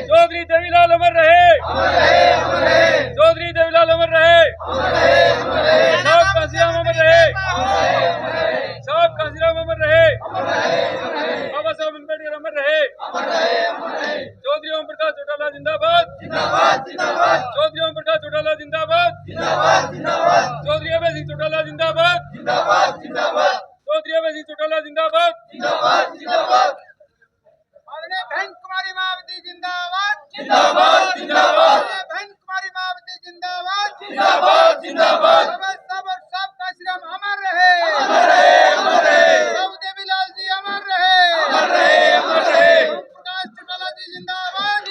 चौधरी देवीलाल अमर रहे, चौधरी देवीलाल अमर रहे, साहब काशीराम अमर रहे, साहब काशीराम अमर रहे, बाबा साहब अम्बेडकर अमर रहे, चौधरी ओम प्रकाश चौटाला जिंदाबाद, चौधरी ओम प्रकाश चौटाला जिंदाबाद, चौधरी अभय सिंह चौटाला जिंदाबाद, चौधरी अभय सिंह चौटाला जिंदाबाद, बहन कुमारी मायावती जिंदाबाद, जिंदाबाद जिंदाबाद, बहन कुमारी मायावती जिंदाबाद, जिंदाबाद जिंदाबाद, सब और सब काशीराम अमर रहे, प्रभु देवीलाल जी अमर रहे, प्रकाश चौटाला जी जिंदाबाद,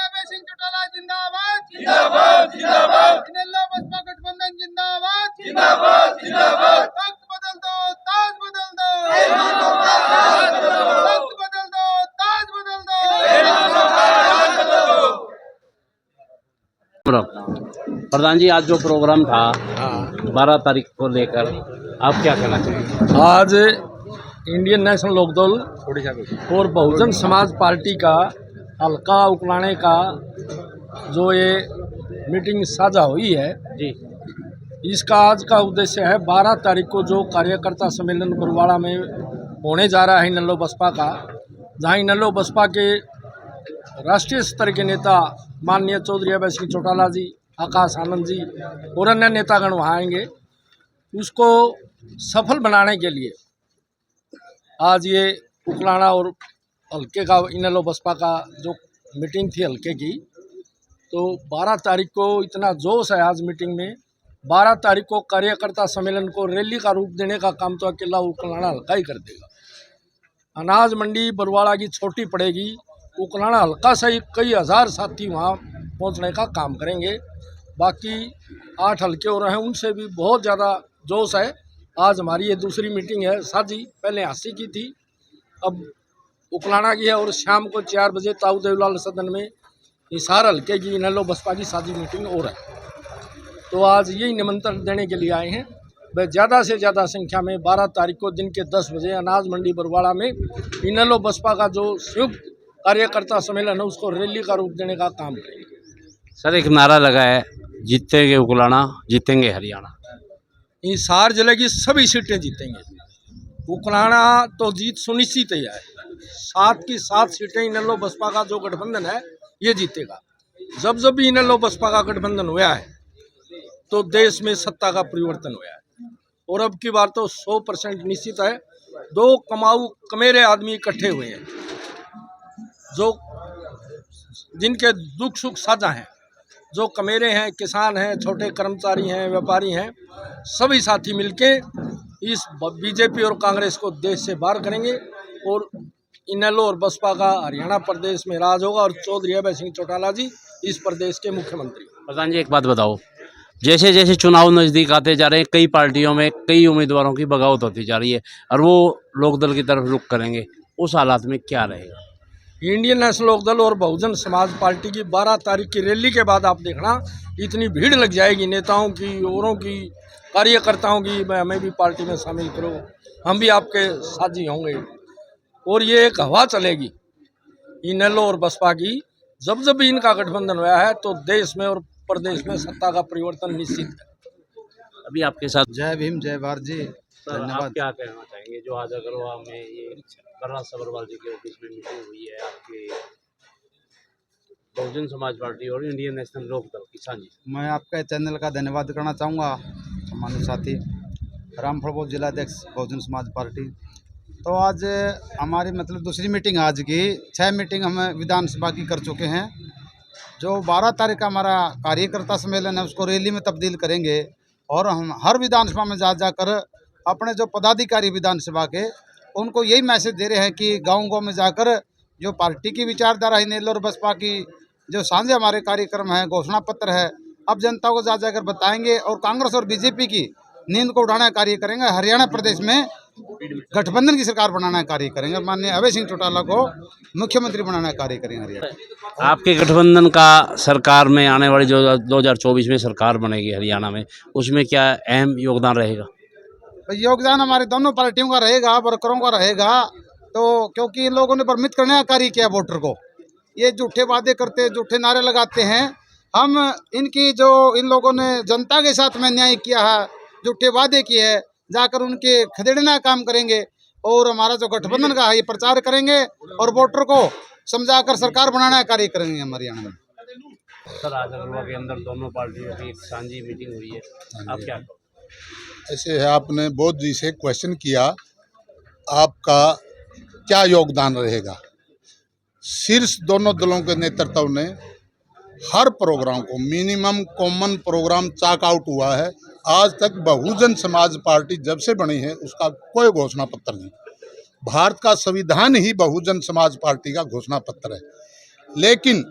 अभय सिंह चौटाला जिंदाबाद, इनेलो बसपा गठबंधन जिंदाबाद, तख्त बदल दो, ताज बदल दो, तख्त बदल दो, ताज बदल दो। प्रधान जी, आज जो प्रोग्राम था 12 तारीख को लेकर आप क्या कहना चाहेंगे? आज इंडियन नेशनल लोकदल और बहुजन समाज पार्टी का हल्का उकलाने का जो ये मीटिंग साझा हुई है जी, इसका आज का उद्देश्य है 12 तारीख को जो कार्यकर्ता सम्मेलन बरवाड़ा में होने जा रहा है इनेलो बसपा का, जहाँ इनेलो बसपा के राष्ट्रीय स्तर के नेता माननीय चौधरी अभय सिंह चौटाला जी, आकाश आनंद जी और अन्य नेतागण वहाँ आएंगे। उसको सफल बनाने के लिए आज ये उकलाना और हल्के का इनेलो बसपा का जो मीटिंग थी हल्के की, तो 12 तारीख को इतना जोश है आज मीटिंग में। 12 तारीख को कार्यकर्ता सम्मेलन को रैली का रूप देने का काम तो अकेला उकलाना हल्का ही कर देगा। अनाज मंडी बरवाड़ा की छोटी पड़ेगी, उकलाना हल्का से ही कई हज़ार साथी वहाँ पहुँचने का काम करेंगे। बाकी 8 हल्के हो रहे हैं, उनसे भी बहुत ज़्यादा जोश है। आज हमारी ये दूसरी मीटिंग है साझी, पहले हांसी की थी, अब उकलाना की है, और शाम को 4 बजे ताऊ देवीलाल सदन में हिसार हल्के की इनेलो बसपा की साझी मीटिंग हो रहा है। तो आज यही निमंत्रण देने के लिए आए हैं। वह ज़्यादा से ज़्यादा संख्या में 12 तारीख को दिन के 10 बजे अनाज मंडी बरवाड़ा में इनेलो बसपा का जो संयुक्त कार्यकर्ता सम्मेलन है उसको रैली का रूप देने का काम करेंगे। सर, एक नारा लगा है, जीतेंगे उकलाना, जीतेंगे हरियाणा। हिसार जिले की सभी सीटें जीतेंगे, उकलाना तो जीत सुनिश्चित ही है। 7 की 7 सीटें इनेलो बसपा का जो गठबंधन है ये जीतेगा। जब जब भी इनेलो बसपा का गठबंधन हुआ है तो देश में सत्ता का परिवर्तन हुआ है, और अब की बार तो 100% निश्चित है। 2 कमाऊ कमेरे आदमी इकट्ठे हुए हैं जो जिनके दुख सुख साझा हैं, जो कमेरे हैं, किसान हैं, छोटे कर्मचारी हैं, व्यापारी हैं, सभी साथी मिलके इस बीजेपी और कांग्रेस को देश से बाहर करेंगे, और इनेलो और बसपा का हरियाणा प्रदेश में राज होगा, और चौधरी अभय सिंह चौटाला जी इस प्रदेश के मुख्यमंत्री। प्रधान जी, एक बात बताओ, जैसे जैसे चुनाव नज़दीक आते जा रहे हैं, कई पार्टियों में कई उम्मीदवारों की बगावत होती जा रही है और वो लोकदल की तरफ रुख करेंगे, उस हालात में क्या रहेगा? इंडियन नेशनल लोकदल और बहुजन समाज पार्टी की 12 तारीख की रैली के बाद आप देखना इतनी भीड़ लग जाएगी नेताओं की, औरों की, कार्यकर्ताओं की, हमें भी पार्टी में शामिल करो, हम भी आपके साथी होंगे। और ये एक हवा चलेगी इनेलो और बसपा की। जब जब भी इनका गठबंधन हुआ है तो देश में और प्रदेश में सत्ता का परिवर्तन निश्चित है। अभी आपके साथ जय भीम, जय भारत जी। सर, आप धन्यवाद। क्या कहना चाहेंगे जो आज अग्रवाल में ये कर्नल सबरवाल जी के ऑफिस में मीटिंग हुई है आपके बहुजन समाज पार्टी और इंडियन नेशनल लोकदल की साझी? मैं आपके चैनल का धन्यवाद करना चाहूँगा, सम्मानित साथी रामफल जिलाध्यक्ष बहुजन समाज पार्टी। तो आज हमारी मतलब दूसरी मीटिंग आज की 6 मीटिंग हम विधानसभा की कर चुके हैं। जो 12 तारीख का हमारा कार्यकर्ता सम्मेलन है उसको रैली में तब्दील करेंगे, और हम हर विधानसभा में जाकर अपने जो पदाधिकारी विधानसभा के उनको यही मैसेज दे रहे हैं कि गाँव-गाँव में जाकर जो पार्टी की विचारधारा है इनेलो और बसपा की जो साझे हमारे कार्यक्रम है, घोषणा पत्र है, अब जनता को जाकर बताएंगे, और कांग्रेस और बीजेपी की नींद को उड़ाने का कार्य करेंगे। हरियाणा प्रदेश में गठबंधन की सरकार बनाने का कार्य करेंगे, माननीय अभय सिंह चौटाला को मुख्यमंत्री बनाने का कार्य करेंगे हरियाणा। आपके गठबंधन का सरकार में आने वाली जो 2024 में सरकार बनेगी हरियाणा में, उसमें क्या अहम योगदान रहेगा? योगदान हमारे दोनों पार्टियों का रहेगा, वर्करों का रहेगा, तो क्योंकि इन लोगों ने भ्रमित करने का कार्य किया वोटर को, ये झूठे वादे करते, झूठे नारे लगाते हैं। हम इनकी जो इन लोगों ने जनता के साथ में न्याय किया है, झूठे वादे किए हैं, जाकर उनके खदेड़ने का काम करेंगे और हमारा जो गठबंधन का है ये प्रचार करेंगे और वोटर को समझाकर सरकार बनाने का कार्य करेंगे हमारे हरियाणा में। सर आज अगरवा के अंदर दोनों पार्टियों की एक सांझी मीटिंग हुई है, आप क्या कहो? ऐसे है, आपने बोध जी से क्वेश्चन किया आपका क्या योगदान रहेगा। शीर्ष दोनों दलों के नेतृत्व ने हर प्रोग्राम को मिनिमम कॉमन प्रोग्राम चाक आउट हुआ है। आज तक बहुजन समाज पार्टी जब से बनी है उसका कोई घोषणा पत्र नहीं। भारत का संविधान ही बहुजन समाज पार्टी का घोषणा पत्र है। लेकिन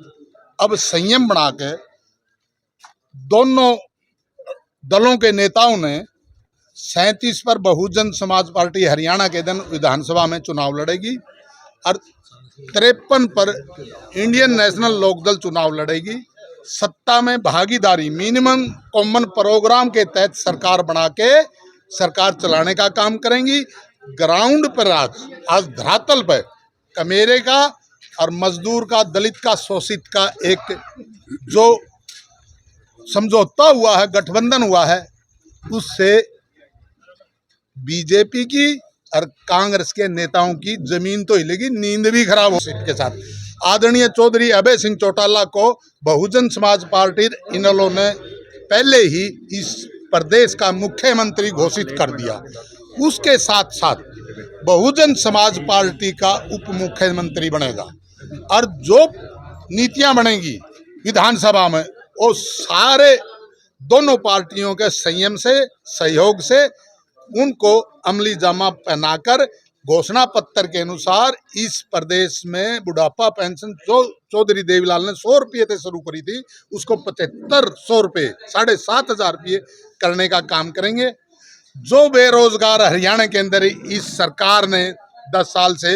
अब संयम बना के दोनों दलों के नेताओं ने 37 पर बहुजन समाज पार्टी हरियाणा के दिन विधानसभा में चुनाव लड़ेगी और 53 पर इंडियन नेशनल लोकदल चुनाव लड़ेगी। सत्ता में भागीदारी मिनिमम कॉमन प्रोग्राम के तहत सरकार बना के सरकार चलाने का काम करेंगी। ग्राउंड पर आज धरातल पर कमेरे का और मजदूर का, दलित का, शोषित का एक जो समझौता हुआ है, गठबंधन हुआ है, उससे बीजेपी की और कांग्रेस के नेताओं की जमीन तो हिलेगी, नींद भी खराब हो इसके साथ। आदरणीय चौधरी अभय सिंह चौटाला को बहुजन समाज पार्टी इन लोगों ने पहले ही इस प्रदेश का मुख्यमंत्री घोषित कर दिया। उसके साथ साथ बहुजन समाज पार्टी का उप मुख्यमंत्री बनेगा और जो नीतियां बनेंगी विधानसभा में वो सारे दोनों पार्टियों के संयम से, सहयोग से उनको अमली जामा पहनाकर घोषणा पत्र के अनुसार इस प्रदेश में बुढ़ापा पेंशन जो चौधरी देवीलाल ने 100 रुपये से शुरू करी थी उसको 7500 रुपये, 7500 रुपये करने का काम करेंगे। जो बेरोजगार हरियाणा के अंदर इस सरकार ने 10 साल से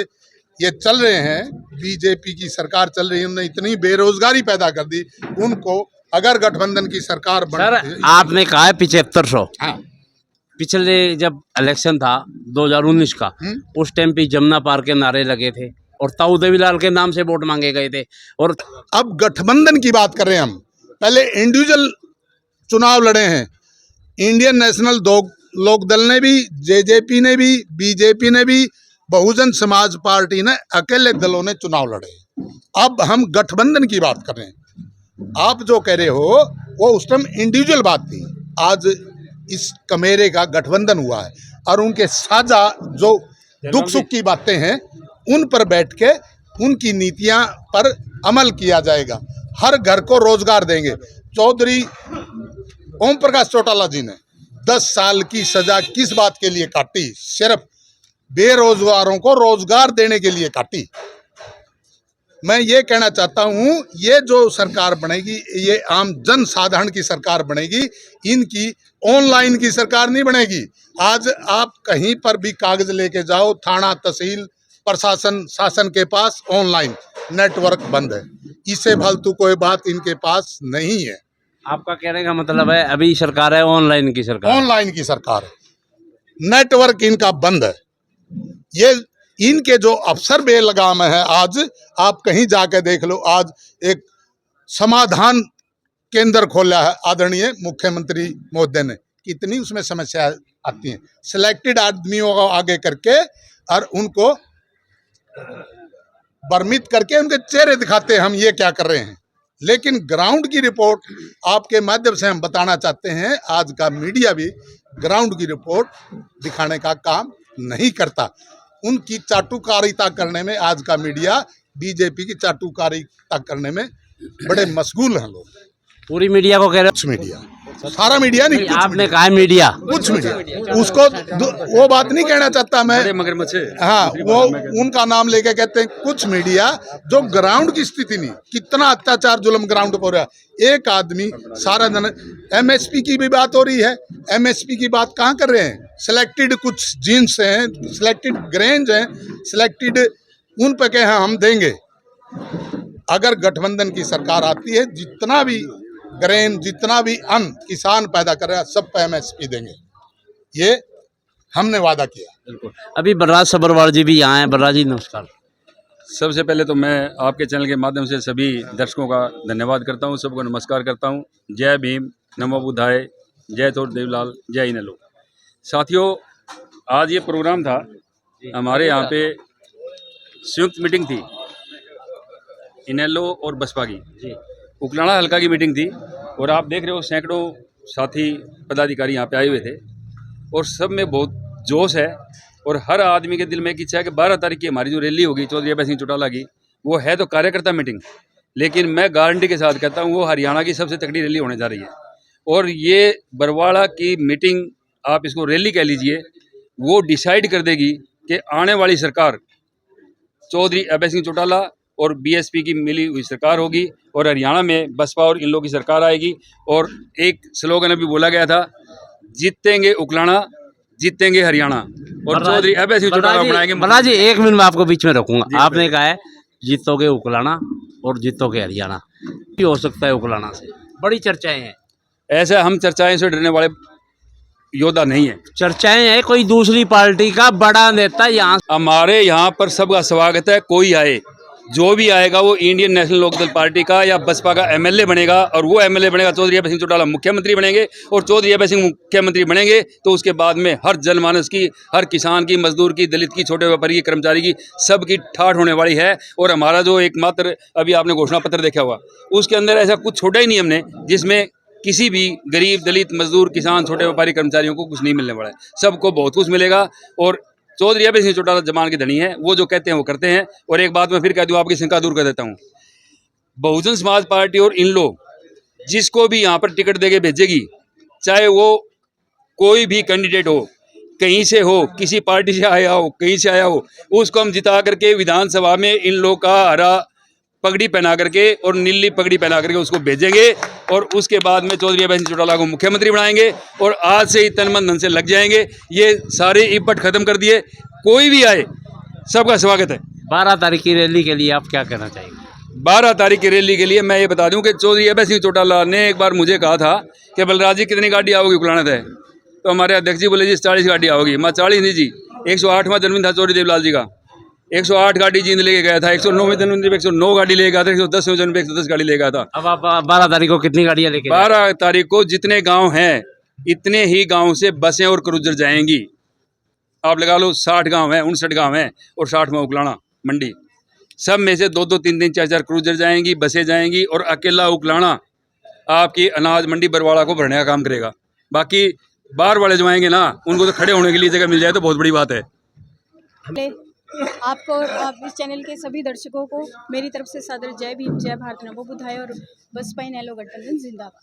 ये चल रहे हैं, बीजेपी की सरकार चल रही है, उन्होंने इतनी बेरोजगारी पैदा कर दी, उनको अगर गठबंधन की सरकार सर आपने कहा है 7500। हाँ, पिछले जब इलेक्शन था 2019 का, उस टाइम पे जमुना पार के नारे लगे थे और ताऊ देवीलाल के नाम से वोट मांगे गए थे। और अब गठबंधन की बात कर रहे हैं हम, पहले इंडिविजुअल चुनाव लड़े हैं। इंडियन नेशनल लोकदल ने भी, जेजेपी ने भी, बीजेपी ने भी, बहुजन समाज पार्टी ने, अकेले दलों ने चुनाव लड़े। अब हम गठबंधन की बात कर रहे हैं। आप जो कह रहे हो वो उस टाइम इंडिविजुअल बात थी, आज इस कमेरे का गठबंधन हुआ है और उनके साझा जो दुख सुख की बातें हैं उन पर बैठ के उनकी नीतियां पर अमल किया जाएगा। हर घर को रोजगार देंगे। चौधरी ओम प्रकाश चौटाला जी ने 10 साल की सजा किस बात के लिए काटी? सिर्फ बेरोजगारों को रोजगार देने के लिए काटी। मैं ये कहना चाहता हूँ ये जो सरकार बनेगी ये आम जन साधारण की सरकार बनेगी, इनकी ऑनलाइन की सरकार नहीं बनेगी। आज आप कहीं पर भी कागज लेके जाओ, थाना, तहसील, प्रशासन, शासन के पास ऑनलाइन नेटवर्क बंद है। इससे फालतू कोई बात इनके पास नहीं है। आपका कहने का मतलब है अभी सरकार है ऑनलाइन की सरकार, ऑनलाइन की सरकार है, नेटवर्क इनका बंद है। ये इनके जो अफसर बेलगाम है, आज आप कहीं जाके देख लो, आज एक समाधान केंद्र खोला है आदरणीय मुख्यमंत्री महोदय ने, कितनी उसमें समस्या आती हैं। सिलेक्टेड आदमियों को आगे करके और उनको भ्रमित करके उनके चेहरे दिखाते हैं हम ये क्या कर रहे हैं। लेकिन ग्राउंड की रिपोर्ट आपके माध्यम से हम बताना चाहते हैं, आज का मीडिया भी ग्राउंड की रिपोर्ट दिखाने का काम नहीं करता। उनकी चाटुकारिता करने में आज का मीडिया, बीजेपी की चाटुकारिता करने में बड़े मशगूल हैं लोग। पूरी मीडिया को कह रहे कुछ मीडिया, सारा मीडिया नहीं, कुछ आपने कहा है मीडिया, कुछ मीडिया उसको वो बात नहीं कहना चाहता मैं, हाँ वो उनका नाम लेके कहते हैं कुछ मीडिया, जो ग्राउंड की स्थिति नहीं, कितना अत्याचार जुल्म ग्राउंड पर हो रहा है। एक आदमी सारा दिन एमएसपी की भी बात हो रही है, एमएसपी की बात कहाँ कर रहे हैं? सिलेक्टेड कुछ जीन्स हैं, सिलेक्टेड ग्रेन्स हैं, सिलेक्टेड उन पे कहे हम देंगे। अगर गठबंधन की सरकार आती है, जितना भी ग्रेन, जितना भी अन्न किसान पैदा कर रहा है, सब पे एमएसपी देंगे। ये हमने वादा किया। बिल्कुल। अभी बलराज सब्रवाल जी भी यहाँ हैं। बलराज जी नमस्कार। सबसे पहले तो मैं आपके चैनल के माध्यम से सभी दर्शकों का धन्यवाद करता हूं, सबको नमस्कार करता हूं। जय भीम, नमो बुद्धाय, जय चोर देवीलाल, जय इनेलो। साथियों, आज ये प्रोग्राम था, हमारे यहाँ पे संयुक्त मीटिंग थी इनेलो और बसपा की। उकलाना हल्का की मीटिंग थी और आप देख रहे हो सैकड़ों साथी पदाधिकारी यहाँ पे आए हुए थे और सब में बहुत जोश है और हर आदमी के दिल में एक इच्छा है कि 12 तारीख की हमारी जो रैली होगी चौधरी अभय सिंह चौटाला की, वो है तो कार्यकर्ता मीटिंग, लेकिन मैं गारंटी के साथ कहता हूँ वो हरियाणा की सबसे तगड़ी रैली होने जा रही है। और ये बरवाड़ा की मीटिंग, आप इसको रैली कह लीजिए, वो डिसाइड कर देगी कि आने वाली सरकार चौधरी अभय सिंह चौटाला और बीएसपी की मिली हुई सरकार होगी और हरियाणा में बसपा और इन लोगों की सरकार आएगी। और एक स्लोगन अभी बोला गया था, जीतेंगे उकलाना, जीतेंगे हरियाणा और चौधरी अभय सिंह चौटाला बनाएंगे। बलराज जी 1 मिनट में आपको बीच में रखूंगा। आपने कहा है जीतोगे उकलाना और जीतोगे हरियाणा, क्या हो सकता है उकलाना से? बड़ी चर्चाएं हैं। ऐसा हम चर्चाएं से डरने वाले योद्धा नहीं है। चर्चाएं हैं कोई दूसरी पार्टी का बड़ा नेता यहाँ। हमारे यहाँ पर सबका स्वागत है, कोई आए, जो भी आएगा वो इंडियन नेशनल लोकदल पार्टी का या बसपा का एमएलए बनेगा और वो एमएलए बनेगा चौधरी अभय सिंह चौटाला मुख्यमंत्री बनेंगे और चौधरी अभय सिंह मुख्यमंत्री बनेंगे तो उसके बाद में हर जनमानस की, हर किसान की, मजदूर की, दलित की, छोटे व्यापारी की, कर्मचारी की, सबकी ठाठ होने वाली है। और हमारा जो एकमात्र अभी आपने घोषणा पत्र देखा हुआ, उसके अंदर ऐसा कुछ छोड़ा ही नहीं हमने जिसमें किसी भी गरीब, दलित, मजदूर, किसान, छोटे व्यापारी, कर्मचारियों को कुछ नहीं मिलने वाला है। सबको बहुत कुछ मिलेगा और चौधरी अभय सिंह चौटाला जमान के धनी है, वो जो कहते हैं वो करते हैं। और एक बात मैं फिर कह दूं, आपकी शंका दूर कर देता हूं, बहुजन समाज पार्टी और इन लोग जिसको भी यहाँ पर टिकट देके भेजेगी, चाहे वो कोई भी कैंडिडेट हो, कहीं से हो, किसी पार्टी से आया हो, कहीं से आया हो, उसको हम जिता करके विधानसभा में इन लोग का हरा पगड़ी पहना करके और नीली पगड़ी पहना करके उसको भेजेंगे और उसके बाद में चौधरी अभय सिंह चौटाला को मुख्यमंत्री बनाएंगे और आज से ही तन मन धन से लग जाएंगे। ये सारे इपट खत्म कर दिए, कोई भी आए सबका स्वागत है। 12 तारीख की रैली के लिए आप क्या कहना चाहेंगे? 12 तारीख की रैली के लिए मैं ये बता दूं कि चौधरी अभय सिंह चौटाला ने एक बार मुझे कहा था कि बलराज जी कितनी गाड़ी आओगी उकलाना है, तो हमारे अध्यक्ष जी बोले जी 40 गाड़ी आओगी। मैं 40 नहीं जी, 108वां जन्मदिन था चौधरी देवीलाल जी का, 108 गाड़ी जींद लेके गया था, 109वें जन्मदिन पे 109 गाड़ी ले गया था, 110वें जन्मदिन पे 110 गाड़ी ले गया था। अब आप 12 तारीख को कितनी गाड़ियां लेके? 12 तारीख को जितने गांव हैं इतने ही गांव से बसें और क्रूजर जाएंगी। आप लगा लो 60 गांव हैं, 59 गांव हैं और 60 में उकलाना मंडी, सब में से 2-2, 3-3, 4-4 क्रूजर जाएंगी, बसें जाएंगी और अकेला उकलाना आपकी अनाज मंडी बरवाड़ा को भरने का काम करेगा। बाकी बाहर वाले जो आएंगे ना, उनको तो खड़े होने के लिए जगह मिल जाए तो बहुत बड़ी बात है। आपको और आप इस चैनल के सभी दर्शकों को मेरी तरफ से सादर जय भीम, जय भारत, नमो बुद्धाय और बसपा इनेलो गठबंधन जिंदाबाद।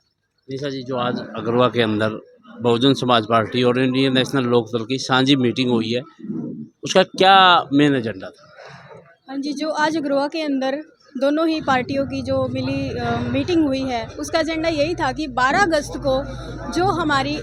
निशा जी, जो आज अगरवा के अंदर बहुजन समाज पार्टी और इंडियन नेशनल लोकदल की सांझी मीटिंग हुई है, उसका क्या मेन एजेंडा था? हाँ जी, जो आज अगरवा के अंदर दोनों ही पार्टियों की जो मिली मीटिंग हुई है, उसका एजेंडा यही था कि 12 अगस्त को जो हमारी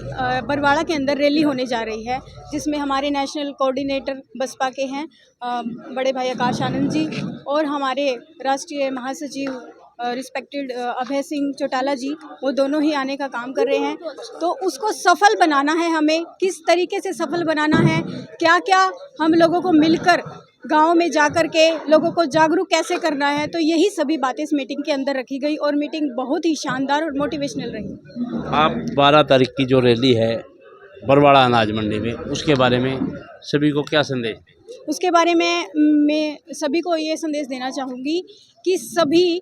बरवाड़ा के अंदर रैली होने जा रही है, जिसमें हमारे नेशनल कोऑर्डिनेटर बसपा के हैं बड़े भाई आकाश आनंद जी और हमारे राष्ट्रीय महासचिव रिस्पेक्टेड अभय सिंह चौटाला जी, वो दोनों ही आने का काम कर रहे हैं। तो उसको सफल बनाना है, हमें किस तरीके से सफल बनाना है, क्या क्या हम लोगों को मिलकर गांव में जाकर के लोगों को जागरूक कैसे करना है, तो यही सभी बातें इस मीटिंग के अंदर रखी गई और मीटिंग बहुत ही शानदार और मोटिवेशनल रही। आप 12 तारीख की जो रैली है बरवाड़ा अनाज मंडी में, उसके बारे में सभी को क्या संदेश? उसके बारे में मैं सभी को ये संदेश देना चाहूँगी कि सभी,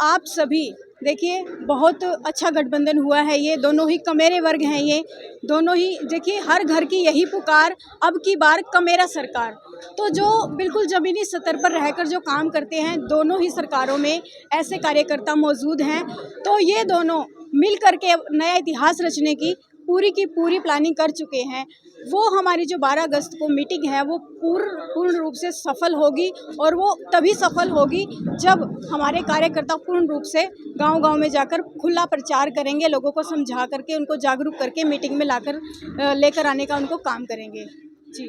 आप सभी देखिए, बहुत अच्छा गठबंधन हुआ है। ये दोनों ही कमेरे वर्ग हैं, ये दोनों ही देखिए, हर घर की यही पुकार, अब की बार कमेरा सरकार। तो जो बिल्कुल ज़मीनी स्तर पर रहकर जो काम करते हैं, दोनों ही सरकारों में ऐसे कार्यकर्ता मौजूद हैं। तो ये दोनों मिल करके नया इतिहास रचने की पूरी प्लानिंग कर चुके हैं। वो हमारी जो 12 अगस्त को मीटिंग है, वो पूर्ण रूप से सफल होगी और वो तभी सफल होगी जब हमारे कार्यकर्ता पूर्ण रूप से गांव-गांव में जाकर खुला प्रचार करेंगे, लोगों को समझा करके, उनको जागरूक करके मीटिंग में लेकर आने का उनको काम करेंगे। जी।